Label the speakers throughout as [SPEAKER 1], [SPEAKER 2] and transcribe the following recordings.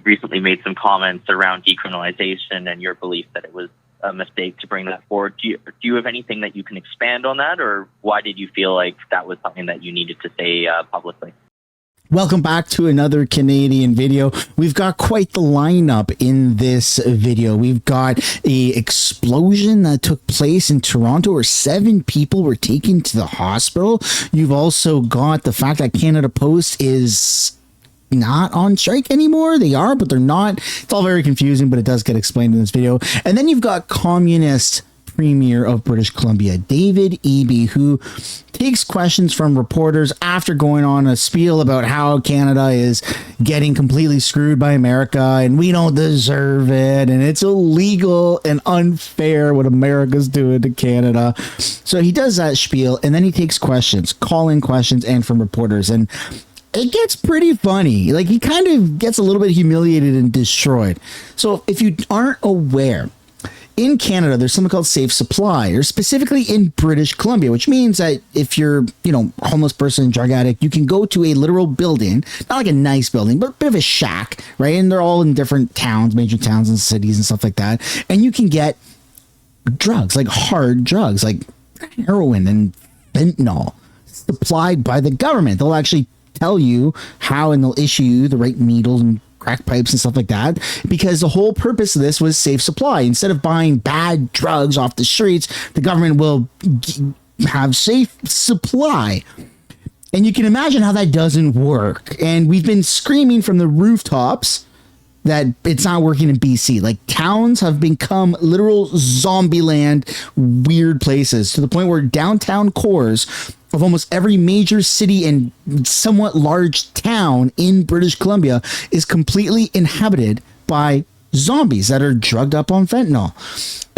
[SPEAKER 1] recently made some comments around decriminalization and your belief that it was a mistake to bring that forward. Do you have anything that you can expand on that, or why did you feel like that was something that you needed to say publicly?
[SPEAKER 2] Welcome back to another Canadian video. We've got quite the lineup in this video. We've got a explosion that took place in Toronto where 7 people were taken to the hospital. You've also got the fact that Canada Post is not on strike anymore. They are, but they're not. It's all very confusing, but it does get explained in this video. And then you've got Communist Premier of British Columbia, David Eby, who takes questions from reporters after going on a spiel about how Canada is getting completely screwed by America and we don't deserve it and it's illegal and unfair what America's doing to Canada. So he does that spiel and then he takes questions, call-in questions, and from reporters, and it gets pretty funny. Like, he kind of gets a little bit humiliated and destroyed. So if you aren't aware, in Canada, there's something called safe supply, or specifically in British Columbia, which means that if you're, a homeless person, drug addict, you can go to a literal building, not like a nice building, but a bit of a shack, right? And they're all in different towns, major towns and cities and stuff like that. And you can get drugs, like hard drugs, like heroin and fentanyl, supplied by the government. They'll actually tell you how, and they'll issue you the right needles and crack pipes and stuff like that, because the whole purpose of this was safe supply. Instead of buying bad drugs off the streets, the government will have safe supply. And you can imagine how that doesn't work. And we've been screaming from the rooftops that it's not working in BC. Like, towns have become literal zombie land, weird places, to the point where downtown cores of almost every major city and somewhat large town in British Columbia is completely inhabited by zombies that are drugged up on fentanyl.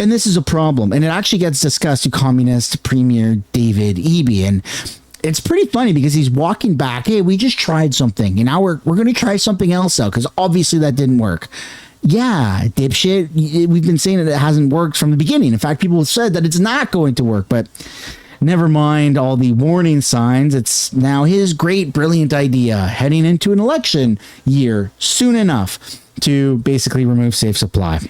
[SPEAKER 2] And this is a problem. And it actually gets discussed to Communist Premier David Eby. And it's pretty funny because he's walking back. Hey, we just tried something, and now we're going to try something else out because obviously that didn't work. Yeah, dipshit. We've been saying that it hasn't worked from the beginning. In fact, people have said that it's not going to work, but never mind all the warning signs. It's now his great, brilliant idea heading into an election year soon enough to basically remove safe supply.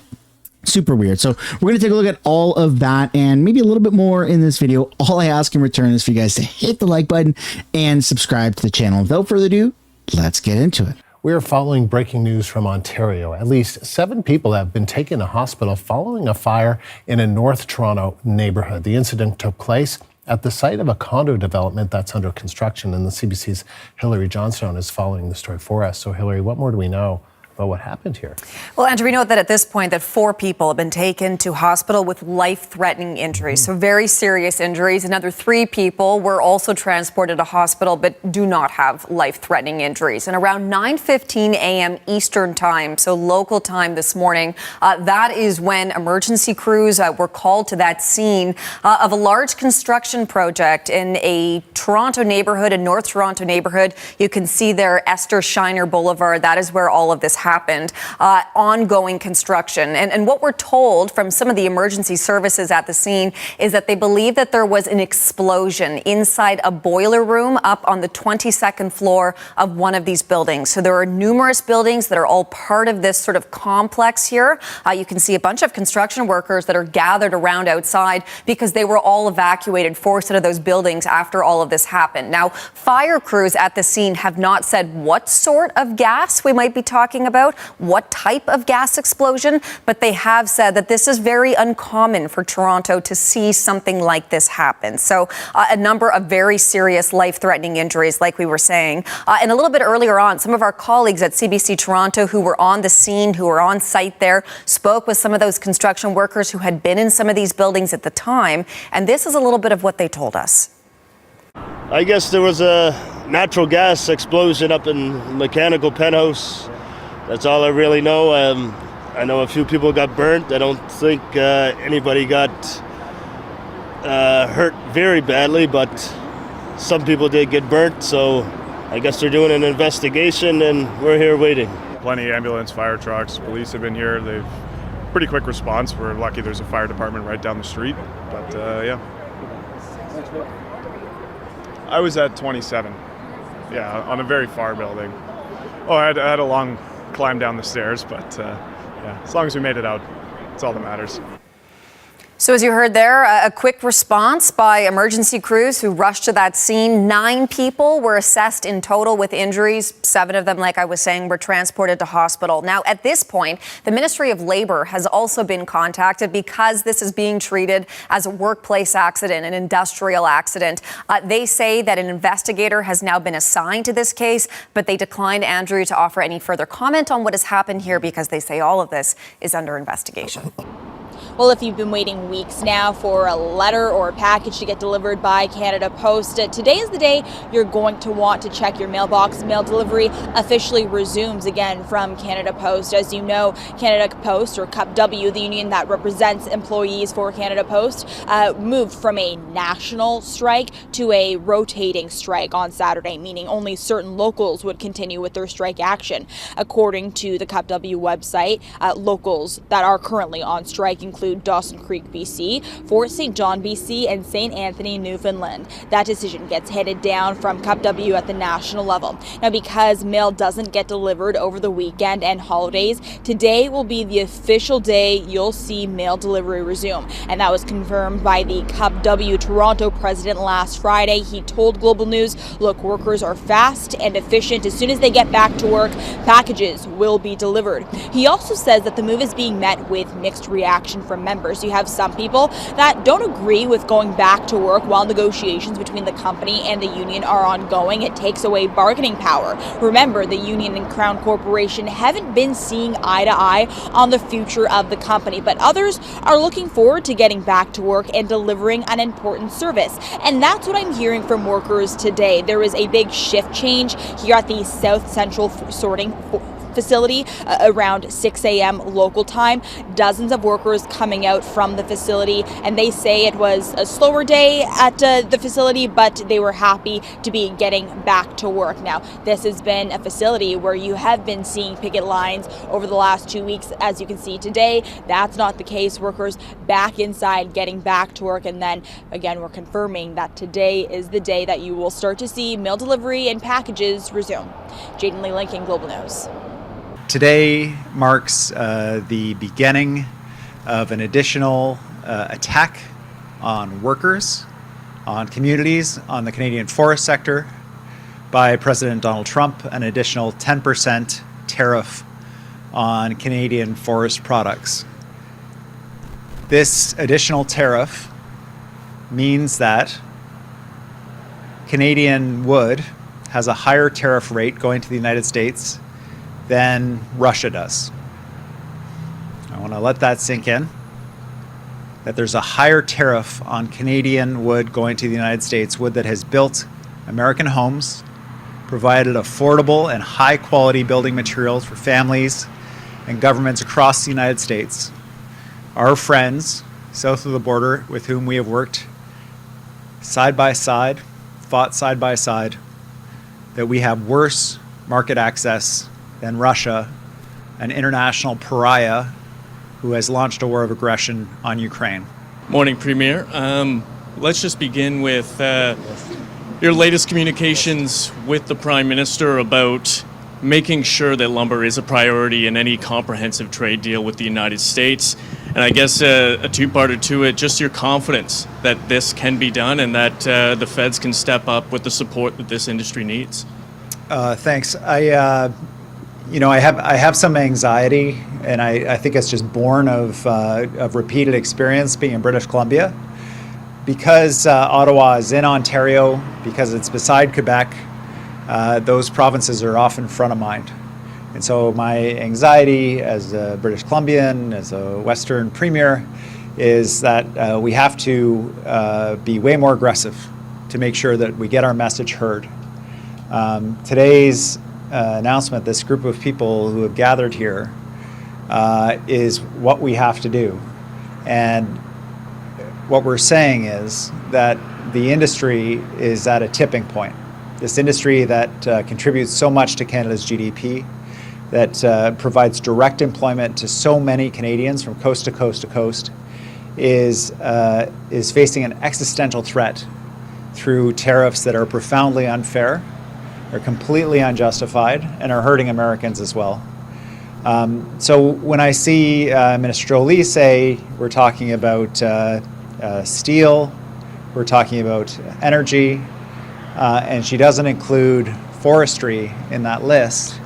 [SPEAKER 2] Super weird. So we're going to take a look at all of that and maybe a little bit more in this video. All I ask in return is for you guys to hit the like button and subscribe to the channel. Without further ado, let's get into it.
[SPEAKER 3] We are following breaking news from Ontario. At least 7 people have been taken to hospital following a fire in a North Toronto neighborhood. The incident took place at the site of a condo development that's under construction, and the CBC's Hilary Johnstone is following the story for us. So, Hilary, what more do we know about what happened here? Well,
[SPEAKER 4] Andrew, we know that at this point that 4 people have been taken to hospital with life-threatening injuries, so very serious injuries. Another 3 people were also transported to hospital but do not have life-threatening injuries. And around 9:15 a.m. Eastern time, so local time this morning, that is when emergency crews were called to that scene of a large construction project in a Toronto neighborhood, a North Toronto neighborhood. You can see there Esther Shiner Boulevard. That is where all of this happened. Ongoing construction. And what we're told from some of the emergency services at the scene is that they believe that there was an explosion inside a boiler room up on the 22nd floor of one of these buildings. So there are numerous buildings that are all part of this sort of complex here. You can see a bunch of construction workers that are gathered around outside because they were all evacuated, forced out of those buildings after all of this happened. Now, fire crews at the scene have not said what sort of gas we might be talking about, what type of gas explosion, but they have said that this is very uncommon for Toronto to see something like this happen. So a number of very serious life-threatening injuries, like we were saying. And a little bit earlier on, some of our colleagues at CBC Toronto who were on the scene, who were on site there, spoke with some of those construction workers who had been in some of these buildings at the time. And this is a little bit of what they told us.
[SPEAKER 5] I guess there was a natural gas explosion up in the mechanical penthouse. That's all I really know. I know a few people got burnt. I don't think anybody got hurt very badly, but some people did get burnt. So I guess they're doing an investigation and we're here waiting.
[SPEAKER 6] Plenty of ambulance, fire trucks, police have been here. They've pretty quick response. We're lucky there's a fire department right down the street, but yeah. I was at 27, yeah, on a very far building. Oh, I had a long climb down the stairs, but yeah, as long as we made it out, it's all that matters.
[SPEAKER 4] So as you heard there, a quick response by emergency crews who rushed to that scene. 9 people were assessed in total with injuries. 7 of them, like I was saying, were transported to hospital. Now, at this point, the Ministry of Labour has also been contacted because this is being treated as a workplace accident, an industrial accident. They say that an investigator has now been assigned to this case, but they declined, Andrew, to offer any further comment on what has happened here because they say all of this is under investigation.
[SPEAKER 7] Well, if you've been waiting weeks now for a letter or a package to get delivered by Canada Post, today is the day you're going to want to check your mailbox. Mail delivery officially resumes again from Canada Post. As you know, Canada Post, or CUPW, the union that represents employees for Canada Post, moved from a national strike to a rotating strike on Saturday, meaning only certain locals would continue with their strike action. According to the CUPW website, locals that are currently on strike include Dawson Creek, BC, Fort St. John, BC, and St. Anthony, Newfoundland. That decision gets handed down from CUPW at the national level. Now, because mail doesn't get delivered over the weekend and holidays, today will be the official day you'll see mail delivery resume. And that was confirmed by the CUPW Toronto president last Friday. He told Global News, look, workers are fast and efficient. As soon as they get back to work, packages will be delivered. He also says that the move is being met with mixed reaction from members. You have some people that don't agree with going back to work while negotiations between the company and the union are ongoing. It takes away bargaining power. Remember, the union and Crown Corporation haven't been seeing eye to eye on the future of the company, but others are looking forward to getting back to work and delivering an important service. And that's what I'm hearing from workers today. There is a big shift change here at the South Central sorting facility around 6 a.m. local time. Dozens of workers coming out from the facility, and they say it was a slower day at the facility, but they were happy to be getting back to work. Now, this has been a facility where you have been seeing picket lines over the last 2 weeks. As you can see today, that's not the case. Workers back inside getting back to work, and then again, we're confirming that today is the day that you will start to see mail delivery and packages resume. Jaden Lee Lincoln, Global News.
[SPEAKER 8] Today marks the beginning of an additional attack on workers, on communities, on the Canadian forest sector by President Donald Trump, an additional 10% tariff on Canadian forest products. This additional tariff means that Canadian wood has a higher tariff rate going to the United States than Russia does. I want to let that sink in, that there's a higher tariff on Canadian wood going to the United States, wood that has built American homes, provided affordable and high quality building materials for families and governments across the United States. Our friends south of the border with whom we have worked side by side, fought side by side, that we have worse market access than Russia, an international pariah who has launched a war of aggression on Ukraine.
[SPEAKER 9] Morning, Premier. Let's just begin with your latest communications with the Prime Minister about making sure that lumber is a priority in any comprehensive trade deal with the United States. And I guess a two-parter to it, just your confidence that this can be done and that the feds can step up with the support that this industry needs.
[SPEAKER 8] Thanks. I have some anxiety, and I think it's just born of repeated experience being in British Columbia. Because Ottawa is in Ontario, because it's beside Quebec, those provinces are often front of mind. And so my anxiety as a British Columbian, as a Western Premier, is that we have to be way more aggressive to make sure that we get our message heard. Today's announcement, this group of people who have gathered here, is what we have to do. And what we're saying is that the industry is at a tipping point. This industry that contributes so much to Canada's GDP, that provides direct employment to so many Canadians from coast to coast to coast, is facing an existential threat through tariffs that are profoundly unfair, are completely unjustified, and are hurting Americans as well. So when I see Minister Jolie say we're talking about steel, we're talking about energy, and she doesn't include forestry in that list,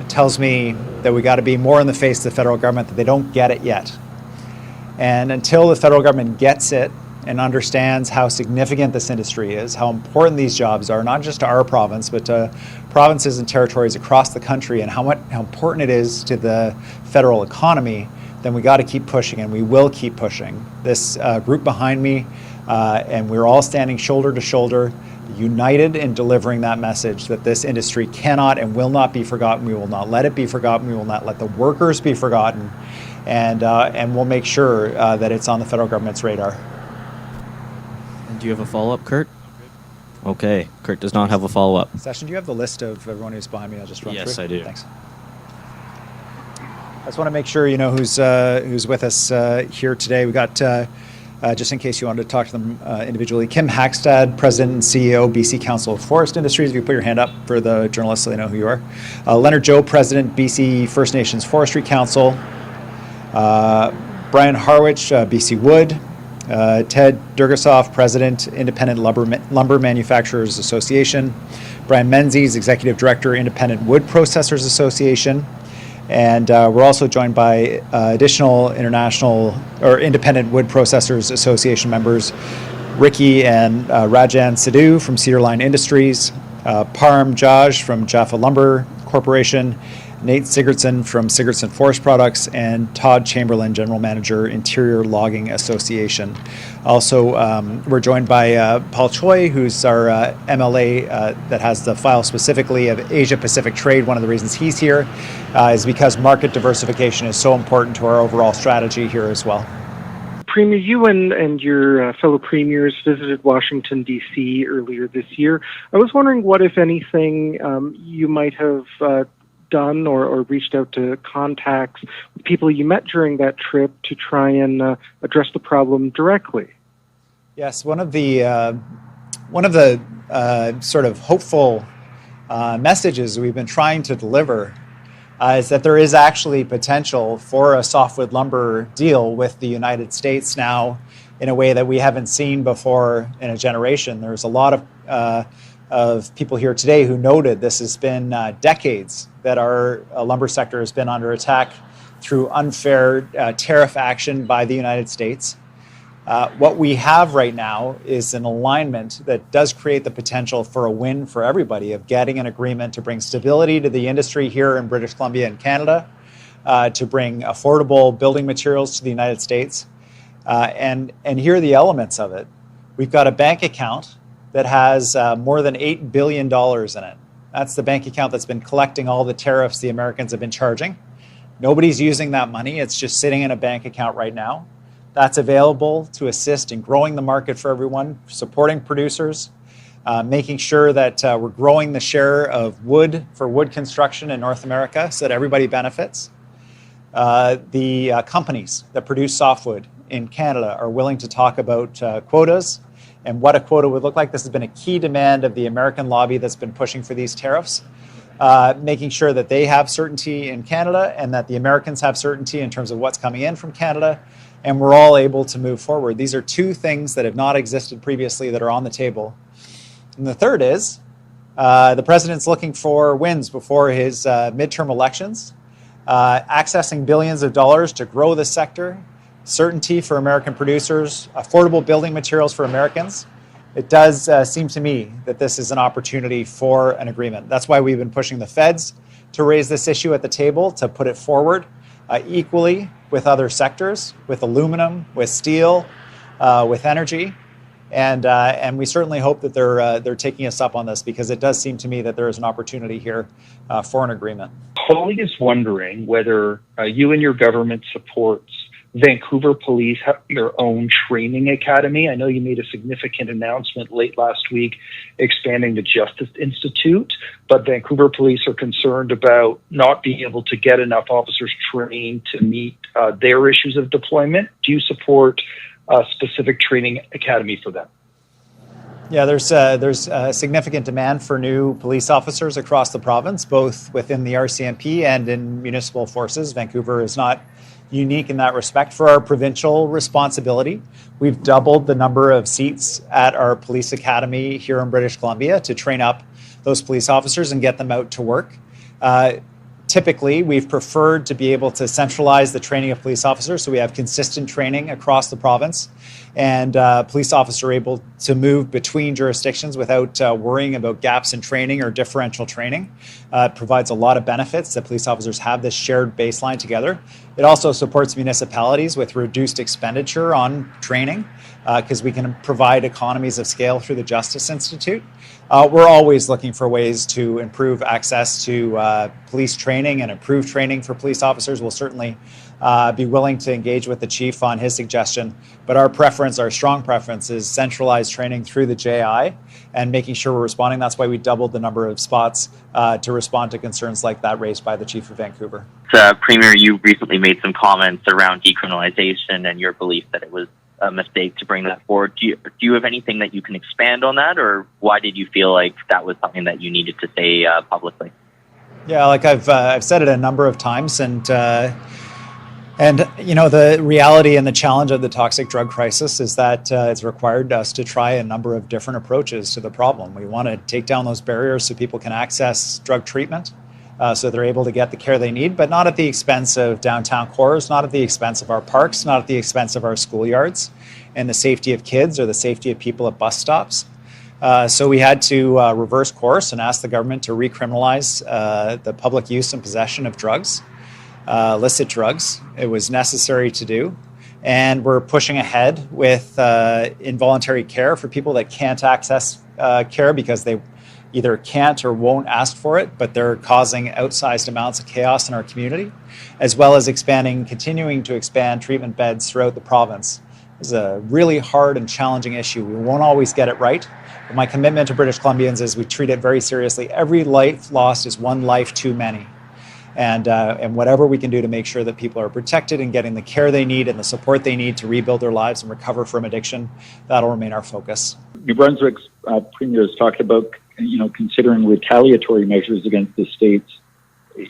[SPEAKER 8] it tells me that we got to be more in the face of the federal government, that they don't get it yet. And until the federal government gets it and understands how significant this industry is, how important these jobs are, not just to our province, but to provinces and territories across the country, and how important it is to the federal economy, then we got to keep pushing, and we will keep pushing. This group behind me, and we're all standing shoulder to shoulder, united in delivering that message that this industry cannot and will not be forgotten. We will not let it be forgotten. We will not let the workers be forgotten, and we'll make sure that it's on the federal government's radar.
[SPEAKER 10] Do you have a follow-up, Kurt? Okay, Kurt does not have a follow-up.
[SPEAKER 8] Session, do you have the list of everyone who's behind me? I'll just run through.
[SPEAKER 10] Yes, I do.
[SPEAKER 8] Thanks. I just want to make sure you know who's with us here today. We got, just in case you wanted to talk to them individually, Kim Hackstad, President and CEO, BC Council of Forest Industries. If you put your hand up for the journalists so they know who you are. Leonard Joe, President, BC First Nations Forestry Council. Brian Harwich, BC Wood. Ted Durgasoff, President, Independent Lumber Manufacturers Association. Brian Menzies, Executive Director, Independent Wood Processors Association. And we're also joined by additional international or Independent Wood Processors Association members, Ricky and Rajan Sidhu from Cedar Line Industries, Param Jaj from Jaffa Lumber Corporation, Nate Sigurdsson from Sigurdsson Forest Products, and Todd Chamberlain, General Manager, Interior Logging Association. Also, we're joined by Paul Choi, who's our MLA that has the file specifically of Asia-Pacific trade. One of the reasons he's here is because market diversification is so important to our overall strategy here as well.
[SPEAKER 11] Premier, you and your fellow premiers visited Washington, D.C. earlier this year. I was wondering what, if anything, you might have done or reached out to contacts with people you met during that trip to try and address the problem directly.
[SPEAKER 8] Yes, one of the sort of hopeful messages we've been trying to deliver is that there is actually potential for a softwood lumber deal with the United States now in a way that we haven't seen before in a generation. There's a lot of people here today who noted this has been decades that our lumber sector has been under attack through unfair tariff action by the United States. What we have right now is an alignment that does create the potential for a win for everybody of getting an agreement to bring stability to the industry here in British Columbia and Canada, to bring affordable building materials to the United States. And here are the elements of it. We've got a bank account that has more than $8 billion in it. That's the bank account that's been collecting all the tariffs the Americans have been charging. Nobody's using that money. It's just sitting in a bank account right now. That's available to assist in growing the market for everyone, supporting producers, making sure that we're growing the share of wood for wood construction in North America so that everybody benefits. The companies that produce softwood in Canada are willing to talk about quotas and what a quota would look like. This has been a key demand of the American lobby that's been pushing for these tariffs, making sure that they have certainty in Canada and that the Americans have certainty in terms of what's coming in from Canada, and we're all able to move forward. These are two things that have not existed previously that are on the table. And the third is the president's looking for wins before his midterm elections, accessing billions of dollars to grow the sector, certainty for American producers, affordable building materials for Americans. It does seem to me that this is an opportunity for an agreement. That's why we've been pushing the feds to raise this issue at the table, to put it forward equally with other sectors, with aluminum, with steel, with energy. And we certainly hope that they're taking us up on this, because it does seem to me that there is an opportunity here for an agreement.
[SPEAKER 12] Holly is wondering whether you and your government supports Vancouver Police have their own training academy. I know you made a significant announcement late last week expanding the Justice Institute, but Vancouver Police are concerned about not being able to get enough officers trained to meet their issues of deployment. Do you support a specific training academy for them?
[SPEAKER 8] Yeah, there's significant demand for new police officers across the province, both within the RCMP and in municipal forces. Vancouver is not unique in that respect. For our provincial responsibility, we've doubled the number of seats at our police academy here in British Columbia to train up those police officers and get them out to work. Typically, we've preferred to be able to centralize the training of police officers so we have consistent training across the province, and police officers are able to move between jurisdictions without worrying about gaps in training or differential training. It provides a lot of benefits that police officers have this shared baseline together. It also supports municipalities with reduced expenditure on training because we can provide economies of scale through the Justice Institute. We're always looking for ways to improve access to police training and improve training for police officers. We'll certainly be willing to engage with the chief on his suggestion, but our strong preference is centralized training through the JI and making sure we're responding. That's why we doubled the number of spots to respond to concerns like that raised by the Chief of Vancouver.
[SPEAKER 1] Premier, you recently made some comments around decriminalization and your belief that it was a mistake to bring that forward. Do you have anything that you can expand on that, or why did you feel like that was something that you needed to say publicly?
[SPEAKER 8] Yeah, like I've said it a number of times, and you know, the reality and the challenge of the toxic drug crisis is that it's required us to try a number of different approaches to the problem. We want to take down those barriers so people can access drug treatment, so they're able to get the care they need, but not at the expense of downtown cores, not at the expense of our parks, not at the expense of our schoolyards and the safety of kids or the safety of people at bus stops. So we had to reverse course and ask the government to recriminalize the public use and possession of drugs, illicit drugs. It was necessary to do. And we're pushing ahead with involuntary care for people that can't access care because they either can't or won't ask for it, but they're causing outsized amounts of chaos in our community, as well as continuing to expand treatment beds throughout the province. It's a really hard and challenging issue. We won't always get it right, but my commitment to British Columbians is we treat it very seriously. Every life lost is one life too many. And whatever we can do to make sure that people are protected and getting the care they need and the support they need to rebuild their lives and recover from addiction, that'll remain our focus.
[SPEAKER 13] New Brunswick's premier has talked about, considering retaliatory measures against the states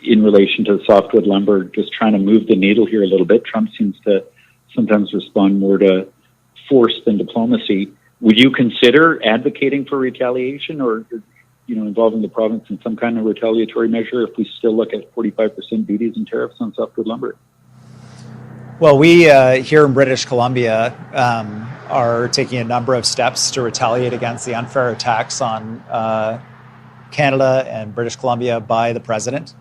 [SPEAKER 13] in relation to softwood lumber, just trying to move the needle here a little bit. Trump seems to sometimes respond more to force than diplomacy. Would you consider advocating for retaliation or, involving the province in some kind of retaliatory measure if we still look at 45% duties and tariffs on softwood lumber?
[SPEAKER 8] Well, we here in British Columbia are taking a number of steps to retaliate against the unfair attacks on Canada and British Columbia by the president.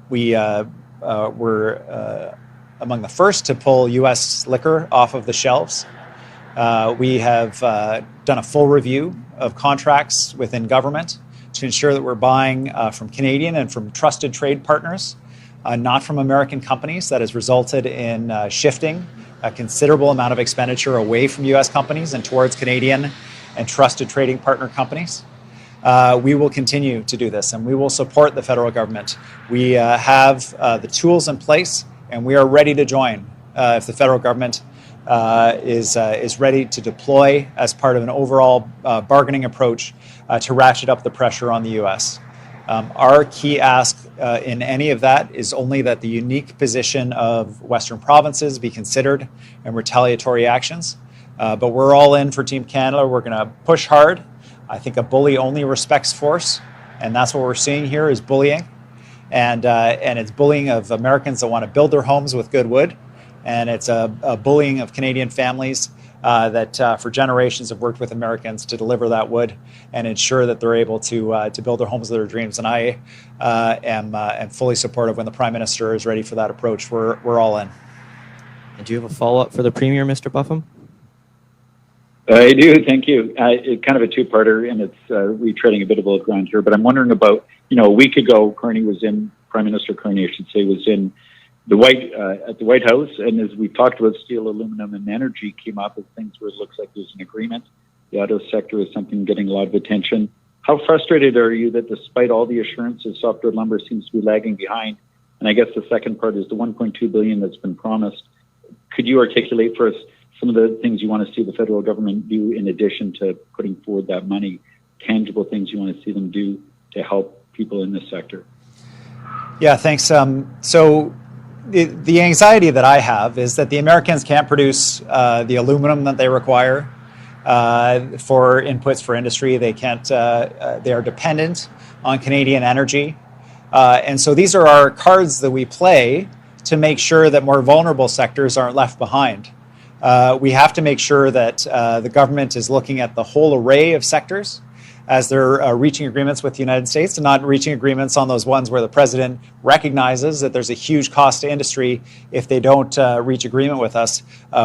[SPEAKER 8] We were among the first to pull U.S. liquor off of the shelves. We have done a full review of contracts within government to ensure that we're buying from Canadian and from trusted trade partners, not from American companies. That has resulted in shifting a considerable amount of expenditure away from U.S. companies and towards Canadian and trusted trading partner companies. We will continue to do this, and we will support the federal government. We have the tools in place, and we are ready to join if the federal government is ready to deploy as part of an overall bargaining approach to ratchet up the pressure on the U.S. Our key ask in any of that is only that the unique position of Western provinces be considered in retaliatory actions. But we're all in for Team Canada. We're going to push hard. I think a bully only respects force, and that's what we're seeing here is bullying. And it's bullying of Americans that want to build their homes with good wood. And it's a bullying of Canadian families that for generations have worked with Americans to deliver that wood and ensure that they're able to build their homes of their dreams. And I am fully supportive when the Prime Minister is ready for that approach. We're all in.
[SPEAKER 10] And do you have a follow-up for the Premier, Mr. Buffum?
[SPEAKER 13] I do, thank you. It's kind of a two-parter, and it's retreading a bit of old ground here. But I'm wondering about, a week ago, Prime Minister Carney, I should say, was in at the White House, and as we talked about steel, aluminum, and energy came up as things where it looks like there's an agreement. The auto sector is something getting a lot of attention. How frustrated are you that despite all the assurances, softwood lumber seems to be lagging behind? And I guess the second part is the $1.2 billion that's been promised. Could you articulate for us some of the things you want to see the federal government do in addition to putting forward that money, tangible things you want to see them do to help people in this sector?
[SPEAKER 8] Yeah, thanks. So the anxiety that I have is that the Americans can't produce the aluminum that they require for inputs for industry. They can't. They are dependent on Canadian energy, and so these are our cards that we play to make sure that more vulnerable sectors aren't left behind. We have to make sure that the government is looking at the whole array of sectors as they're reaching agreements with the United States, and not reaching agreements on those ones where the president recognizes that there's a huge cost to industry if they don't reach agreement with us.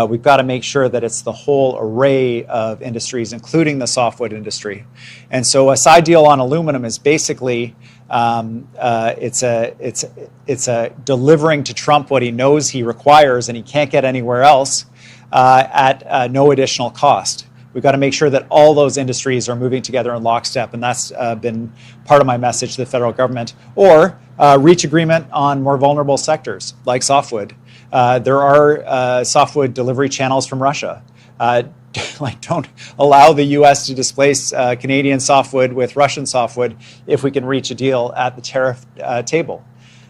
[SPEAKER 8] We've got to make sure that it's the whole array of industries, including the softwood industry. And so a side deal on aluminum is basically it's a delivering to Trump what he knows he requires and he can't get anywhere else at no additional cost. We've got to make sure that all those industries are moving together in lockstep, and that's been part of my message to the federal government. Or reach agreement on more vulnerable sectors like softwood. There are softwood delivery channels from Russia. Don't allow the U.S. to displace Canadian softwood with Russian softwood if we can reach a deal at the tariff table.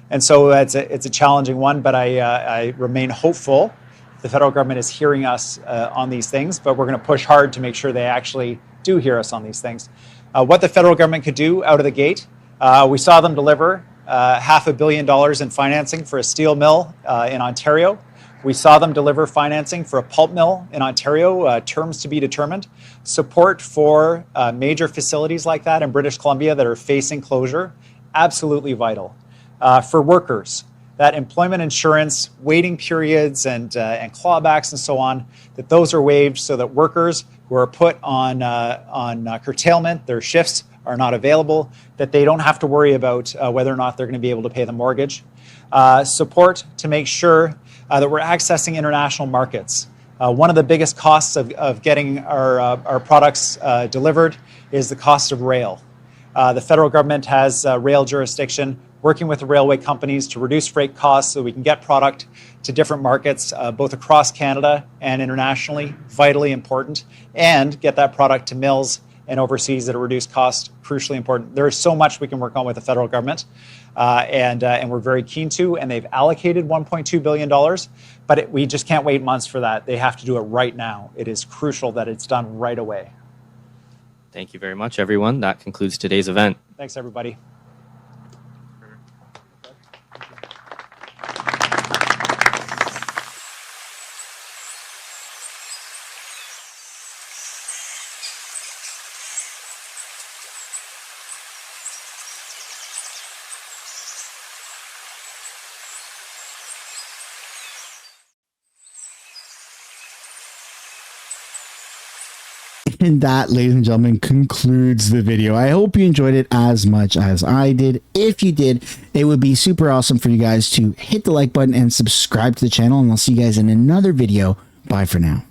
[SPEAKER 8] And so it's a challenging one, but I remain hopeful. The federal government is hearing us on these things, but we're going to push hard to make sure they actually do hear us on these things. What the federal government could do out of the gate, we saw them deliver $500 million in financing for a steel mill in Ontario. We saw them deliver financing for a pulp mill in Ontario, terms to be determined. Support for major facilities like that in British Columbia that are facing closure, absolutely vital. For workers, that employment insurance, waiting periods and clawbacks and so on, that those are waived so that workers who are put on curtailment, their shifts are not available, that they don't have to worry about whether or not they're going to be able to pay the mortgage. Support to make sure that we're accessing international markets. One of the biggest costs of getting our products delivered is the cost of rail. The federal government has rail jurisdiction, working with the railway companies to reduce freight costs so we can get product to different markets, both across Canada and internationally, vitally important, and get that product to mills and overseas at a reduced cost, crucially important. There is so much we can work on with the federal government, and we're very keen to, and they've allocated $1.2 billion, but we just can't wait months for that. They have to do it right now. It is crucial that it's done right away.
[SPEAKER 10] Thank you very much, everyone. That concludes today's event.
[SPEAKER 8] Thanks, everybody.
[SPEAKER 2] And that, ladies and gentlemen, concludes the video. I hope you enjoyed it as much as I did. If you did, it would be super awesome for you guys to hit the like button and subscribe to the channel. And I'll see you guys in another video. Bye for now.